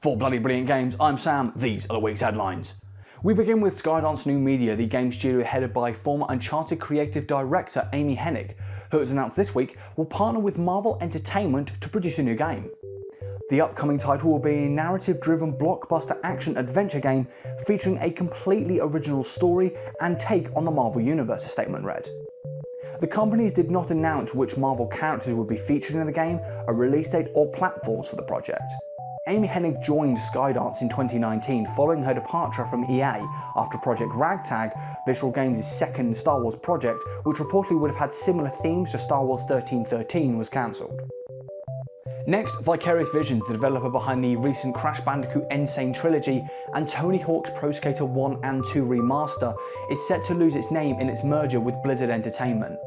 For Bloody Brilliant Games, I'm Sam, these are the week's headlines. We begin with Skydance New Media, the game studio headed by former Uncharted creative director Amy Hennig, who has announced this week will partner with Marvel Entertainment to produce a new game. The upcoming title will be a narrative-driven blockbuster action-adventure game featuring a completely original story and take on the Marvel Universe, a statement read. The companies did not announce which Marvel characters would be featured in the game, a release date or platforms for the project. Amy Hennig joined Skydance in 2019 following her departure from EA after Project Ragtag, Visceral Games' second Star Wars project, which reportedly would have had similar themes to Star Wars 1313, was cancelled. Next, Vicarious Visions, the developer behind the recent Crash Bandicoot N. Sane Trilogy and Tony Hawk's Pro Skater 1 and 2 remaster, is set to lose its name in its merger with Blizzard Entertainment.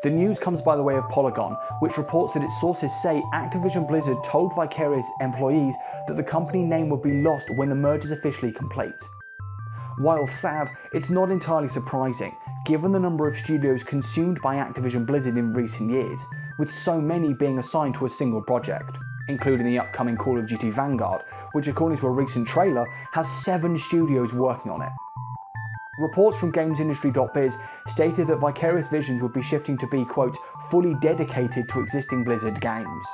The news comes by the way of Polygon, which reports that its sources say Activision Blizzard told Vicarious employees that the company name would be lost when the merger is officially complete. While sad, it's not entirely surprising, given the number of studios consumed by Activision Blizzard in recent years, with so many being assigned to a single project, including the upcoming Call of Duty Vanguard, which according to a recent trailer has 7 studios working on it. Reports from GamesIndustry.biz stated that Vicarious Visions would be shifting to be, quote, fully dedicated to existing Blizzard games.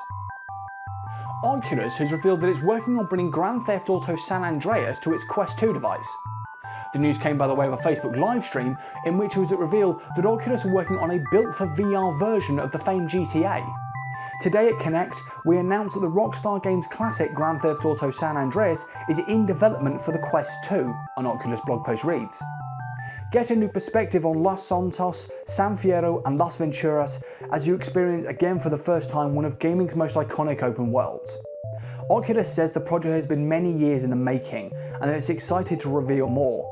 Oculus has revealed that it's working on bringing Grand Theft Auto San Andreas to its Quest 2 device. The news came by the way of a Facebook live stream in which it was revealed that Oculus are working on a built-for-VR version of the famed GTA. Today at Connect, we announced that the Rockstar Games classic Grand Theft Auto San Andreas is in development for the Quest 2, an Oculus blog post reads. Get a new perspective on Los Santos, San Fierro and Las Venturas as you experience again for the first time one of gaming's most iconic open worlds. Oculus says the project has been many years in the making and that it's excited to reveal more.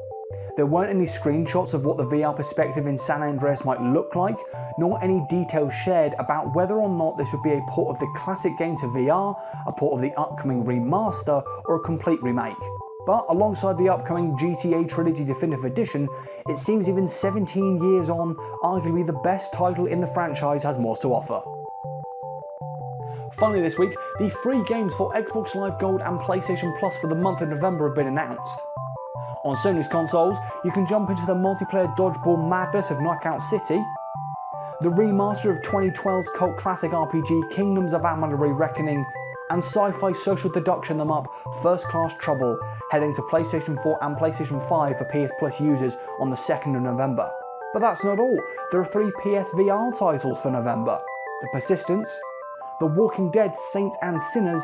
There weren't any screenshots of what the VR perspective in San Andreas might look like, nor any details shared about whether or not this would be a port of the classic game to VR, a port of the upcoming remaster, or a complete remake. But alongside the upcoming GTA Trilogy Definitive Edition, it seems even 17 years on, arguably the best title in the franchise has more to offer. Finally this week, the free games for Xbox Live Gold and PlayStation Plus for the month of November have been announced. On Sony's consoles, you can jump into the multiplayer dodgeball madness of Knockout City, the remaster of 2012's cult classic RPG Kingdoms of Amalur Reckoning, and sci-fi social deduction them up First Class Trouble, heading to PlayStation 4 and PlayStation 5 for PS Plus users on the 2nd of November. But that's not all, there are 3 PSVR titles for November: The Persistence, The Walking Dead Saints and Sinners,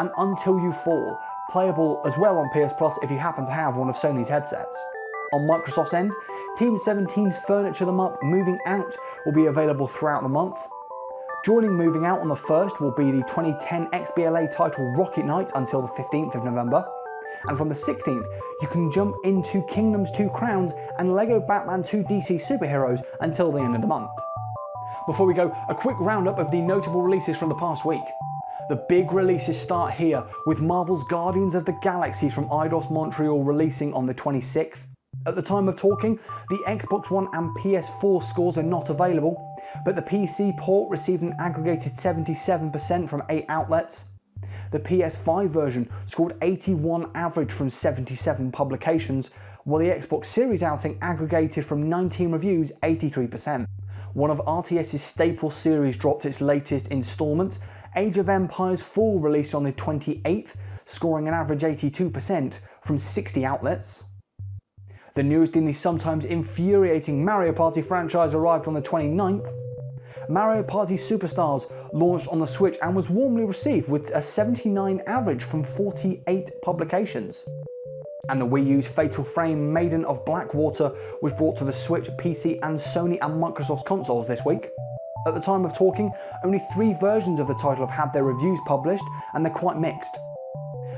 and Until You Fall, playable as well on PS Plus if you happen to have one of Sony's headsets. On Microsoft's end, Team 17's Furniture Them Up Moving Out will be available throughout the month. Joining Moving Out on the 1st will be the 2010 XBLA title Rocket Knight until the 15th of November. And from the 16th, you can jump into Kingdoms 2 Crowns and LEGO Batman 2 DC Superheroes until the end of the month. Before we go, a quick roundup of the notable releases from the past week. The big releases start here, with Marvel's Guardians of the Galaxy from Eidos Montreal releasing on the 26th. At the time of talking, the Xbox One and PS4 scores are not available, but the PC port received an aggregated 77% from 8 outlets. The PS5 version scored 81 average from 77 publications, while the Xbox Series outing aggregated from 19 reviews 83%. One of RTS's staple series dropped its latest installment. Age of Empires 4 released on the 28th, scoring an average 82% from 60 outlets. The newest in the sometimes infuriating Mario Party franchise arrived on the 29th. Mario Party Superstars launched on the Switch and was warmly received with a 79 average from 48 publications. And the Wii U's Fatal Frame Maiden of Blackwater was brought to the Switch, PC and Sony and Microsoft's consoles this week. At the time of talking, only 3 versions of the title have had their reviews published and they're quite mixed.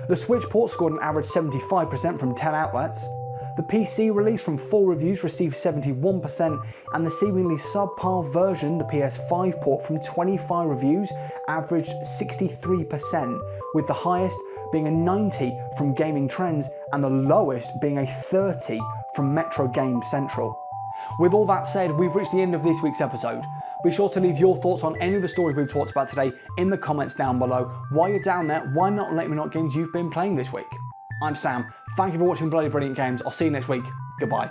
The Switch port scored an average 75% from 10 outlets. The PC release from 4 reviews received 71%, and the seemingly subpar version, the PS5 port from 25 reviews, averaged 63%, with the highest being a 90 from Gaming Trends and the lowest being a 30 from Metro Game Central. With all that said, we've reached the end of this week's episode. Be sure to leave your thoughts on any of the stories we've talked about today in the comments down below. While you're down there, why not let me know what games you've been playing this week? I'm Sam, thank you for watching Bloody Brilliant Games, I'll see you next week, goodbye.